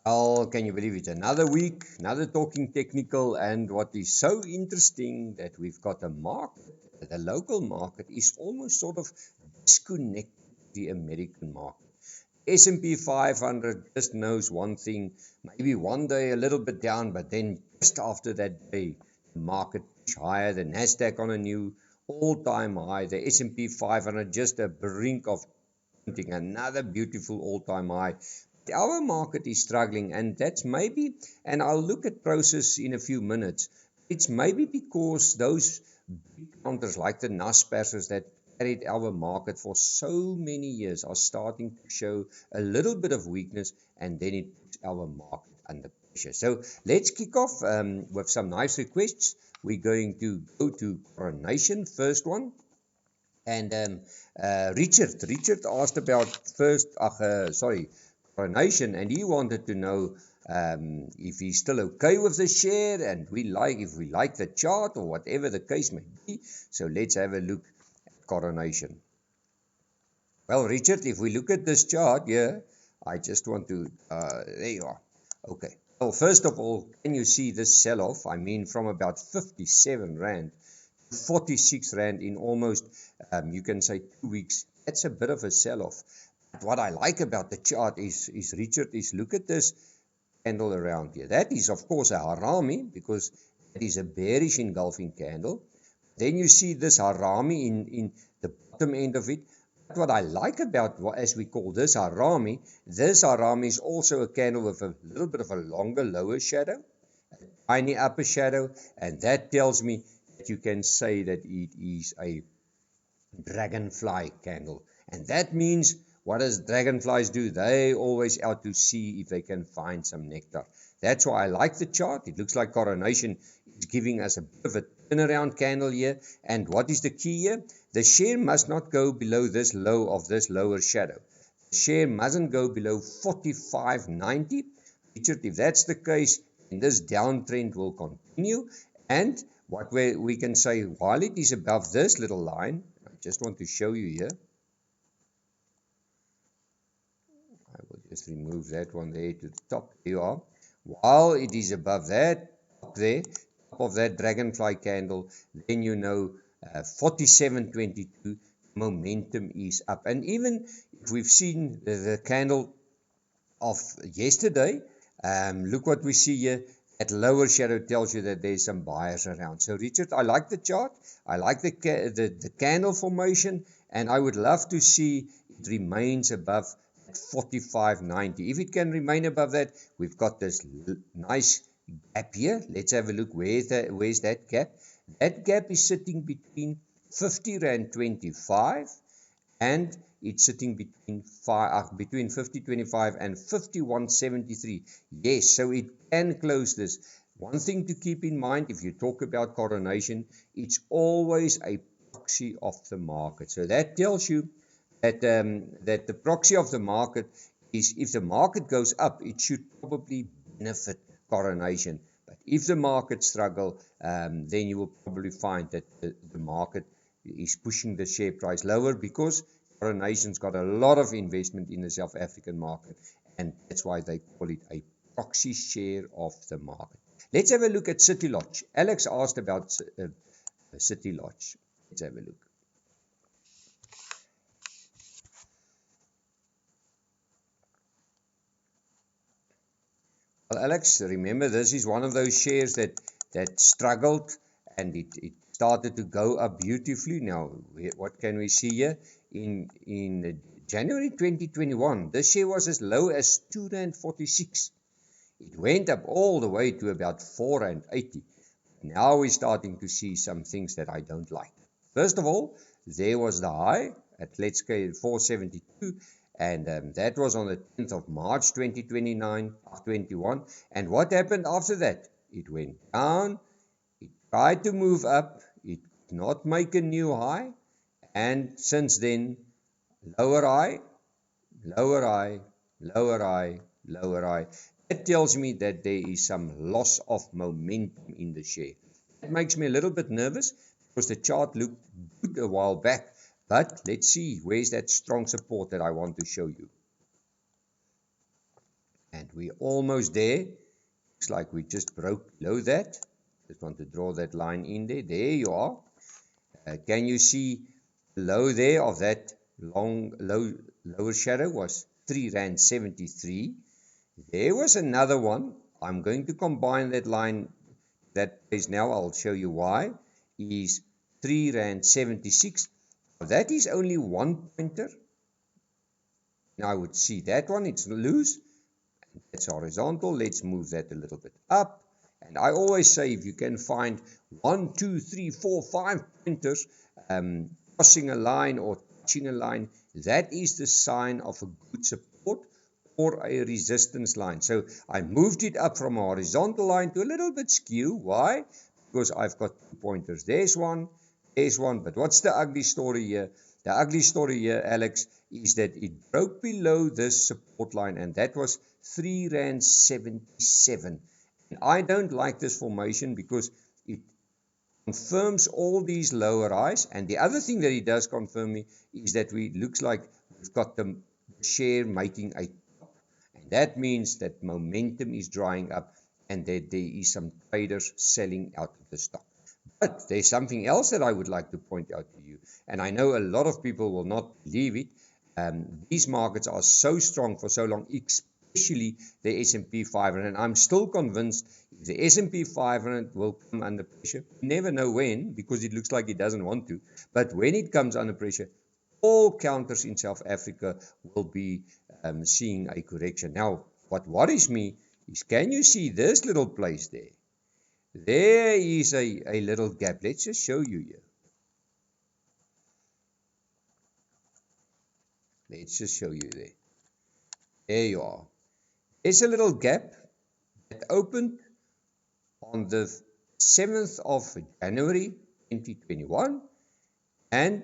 Well, can you believe it? Another week, another talking technical, and what is so interesting that we've got a market, the local market is almost sort of disconnected the American market. S&P 500 just knows one thing, maybe one day a little bit down, but then just after that day, the market is higher, the Nasdaq on a new all-time high, the S&P 500 just a brink of another beautiful all-time high. Our market is struggling, and that's maybe, and I'll look at Prosus in a few minutes, it's maybe because those big counters like the Naspers that carried our market for so many years are starting to show a little bit of weakness, and then it puts our market under pressure. So let's kick off with some nice requests. We're going to go to Coronation, first one. And Richard asked about Coronation, and he wanted to know if he's still okay with the share, and if we like the chart or whatever the case may be. So let's have a look at Coronation. Well, Richard, if we look at this chart here, I just want to, there you are. Okay. Well, first of all, can you see this sell-off? I mean, from about 57 Rand to 46 Rand in almost, you can say 2 weeks. That's a bit of a sell-off. But what I like about the chart is Richard, look at this candle around here. That is, of course, a harami, because it is a bearish engulfing candle. Then you see this harami in the bottom end of it. But what I like about, as we call this harami is also a candle with a little bit of a longer lower shadow, a tiny upper shadow, and that tells me that you can say that it is a dragonfly candle. And that means, what does dragonflies do? They always out to see if they can find some nectar. That's why I like the chart. It looks like Coronation is giving us a bit of a turnaround candle here. And what is the key here? The share must not go below this low of this lower shadow. The share mustn't go below 45.90. Richard, if that's the case, then this downtrend will continue. And what we can say, while it is above this little line, I just want to show you here. I will just remove that one there to the top. There you are. While it is above that, up there, top of that dragonfly candle, then you know 47.22, momentum is up. And even if we've seen the candle of yesterday, look what we see here. That lower shadow tells you that there's some buyers around. So Richard, I like the chart. I like the candle formation, and I would love to see it remains above 45.90. If it can remain above that, we've got this nice gap here. Let's have a look. Where's that gap? That gap is sitting between 50 Rand 25 and it's sitting between 50.25 and 51.73. Yes, so it can close this. One thing to keep in mind, if you talk about Coronation, it's always a proxy of the market. So that tells you that that the proxy of the market is, if the market goes up, it should probably benefit Coronation. But if the market struggle, then you will probably find that the market is pushing the share price lower, because Coronation's got a lot of investment in the South African market, and that's why they call it a proxy share of the market. Let's have a look at City Lodge. Alex asked about City Lodge. Let's have a look. Well, Alex, remember, this is one of those shares that struggled, and it started to go up beautifully. Now, what can we see here? In January 2021, this share was as low as 2.46 Rand. It went up all the way to about 4.80 Rand. Now we're starting to see some things that I don't like. First of all, there was the high at, let's say, 472. And that was on the 10th of March 2021. And what happened after that? It went down, it tried to move up, it did not make a new high, and since then, lower high, lower high, lower high, lower high. That tells me that there is some loss of momentum in the share. That makes me a little bit nervous, because the chart looked good a while back. But let's see, where's that strong support that I want to show you. And we're almost there. Looks like we just broke below that. Just want to draw that line in there. There you are. Can you see below there of that lower shadow was R3.73. There was another one. I'm going to combine that line. That is now, I'll show you why, is R3.76. That is only one pointer. Now I would see that one, it's loose. It's horizontal. Let's move that a little bit up. And I always say if you can find 1, 2, 3, 4, 5 pointers crossing a line or touching a line, that is the sign of a good support or a resistance line. So I moved it up from a horizontal line to a little bit skew. Why? Because I've got 2 pointers. There's one. But what's the ugly story here? The ugly story here, Alex, is that it broke below this support line, and that was R3.77. And I don't like this formation because it confirms all these lower highs. And the other thing that it does confirm me is that looks like we've got the share making a top. And that means that momentum is drying up and that there is some traders selling out of the stock. But there's something else that I would like to point out to you, and I know a lot of people will not believe it. These markets are so strong for so long, especially the S&P 500, and I'm still convinced if the S&P 500 will come under pressure. You never know when, because it looks like it doesn't want to, but when it comes under pressure, all counters in South Africa will be seeing a correction. Now, what worries me is, can you see this little place there? There is a little gap. Let's just show you here. Let's just show you there. There you are. There's a little gap that opened on the 7th of January 2021, and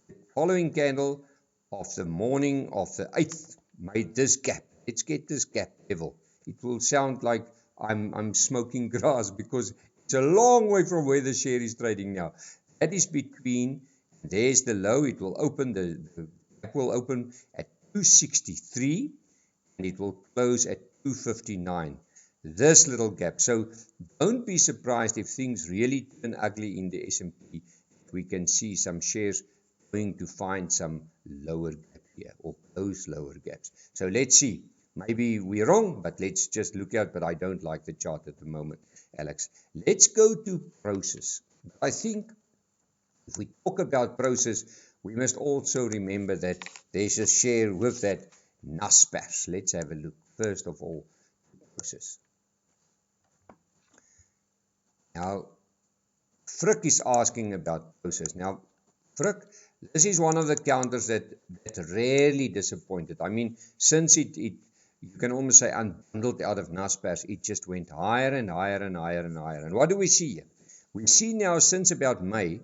the following candle of the morning of the 8th made this gap. Let's get this gap level. It will sound like I'm smoking grass because it's a long way from where the share is trading now. That is between, there's the low, it will open, the gap will open at 263 and it will close at 259. This little gap. So don't be surprised if things really turn ugly in the S&P. We can see some shares going to find some lower gap here or close lower gaps. So let's see. Maybe we're wrong, but let's just look out. But I don't like the chart at the moment, Alex. Let's go to Prosus. I think if we talk about Prosus, we must also remember that there's a share with that Naspers. Let's have a look. First of all, Prosus. Now, Frick is asking about Prosus. Now, Frick, this is one of the counters that rarely disappointed. I mean, since it you can almost say unbundled out of Naspers, it just went higher and higher and higher and higher. And what do we see here? We see now since about May,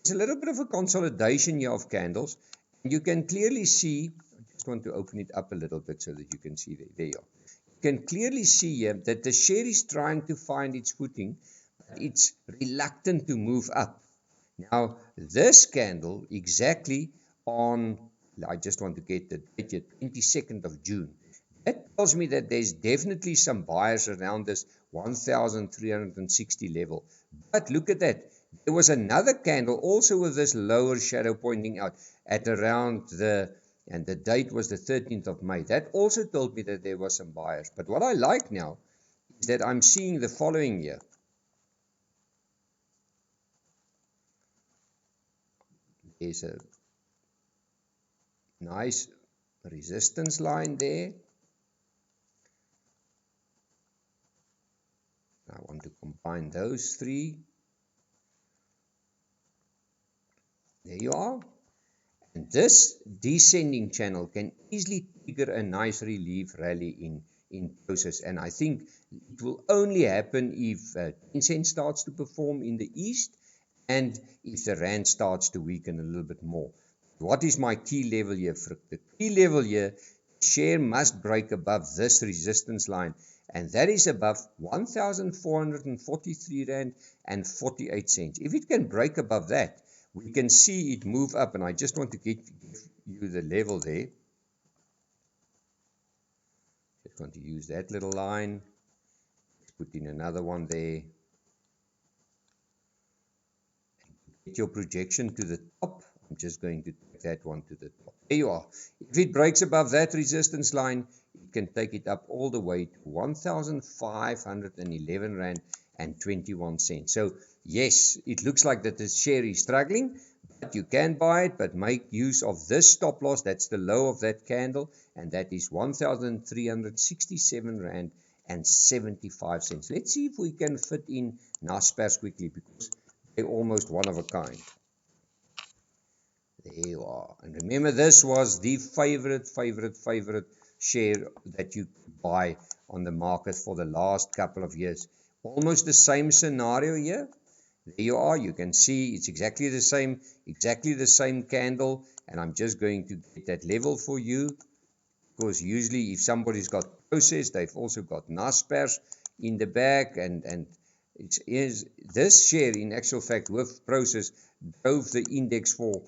there's a little bit of a consolidation here of candles. And you can clearly see, I just want to open it up a little bit so that you can see there you are. You can clearly see here that the share is trying to find its footing, but it's reluctant to move up. Now, this candle exactly on, I just want to get the date here, 22nd of June. That tells me that there's definitely some buyers around this 1,360 level. But look at that. There was another candle also with this lower shadow pointing out at around and the date was the 13th of May. That also told me that there was some buyers. But what I like now is that I'm seeing the following here. There's a nice resistance line there. I want to combine those three. There you are. And this descending channel can easily trigger a nice relief rally in Prosus. And I think it will only happen if 10 cents starts to perform in the east and if the rand starts to weaken a little bit more. What is my key level here? The key level here, share must break above this resistance line. And that is above 1,443 Rand and 48 cents. If it can break above that, we can see it move up. And I just want to give you the level there. Just going to use that little line. Put in another one there. Get your projection to the top. I'm just going to take that one to the top. There you are. If it breaks above that resistance line, you can take it up all the way to 1,511 Rand and 21 cents. So yes, it looks like that the share is struggling, but you can buy it, but make use of this stop loss. That's the low of that candle, and that is 1,367 Rand and 75 cents. Let's see if we can fit in Naspers quickly, because they're almost one of a kind. There you are. And remember, this was the favorite share that you could buy on the market for the last couple of years. Almost the same scenario here. There you are. You can see it's exactly the same candle. And I'm just going to get that level for you. Because usually if somebody's got Prosus, they've also got Naspers in the back. And this share, in actual fact, with Prosus, drove the index for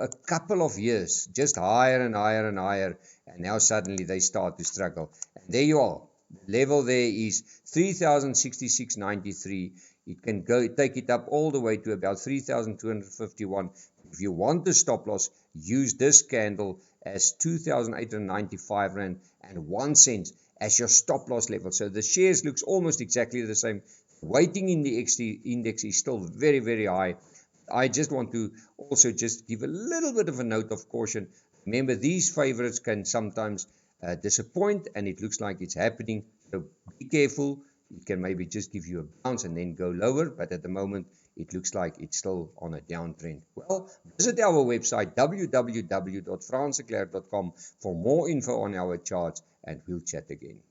a couple of years, just higher and higher and higher, and now suddenly they start to struggle. And there you are. The level there is 3,066.93. It can take it up all the way to about 3,251. If you want the stop loss, use this candle as 2,895 Rand and 1 cent as your stop loss level. So the shares looks almost exactly the same. Weighting in the index is still very high. I just want to also just give a little bit of a note of caution. Remember, these favorites can sometimes disappoint, and it looks like it's happening. So be careful. It can maybe just give you a bounce and then go lower, but at the moment, it looks like it's still on a downtrend. Well, visit our website, www.franseclerc.com, for more info on our charts, and we'll chat again.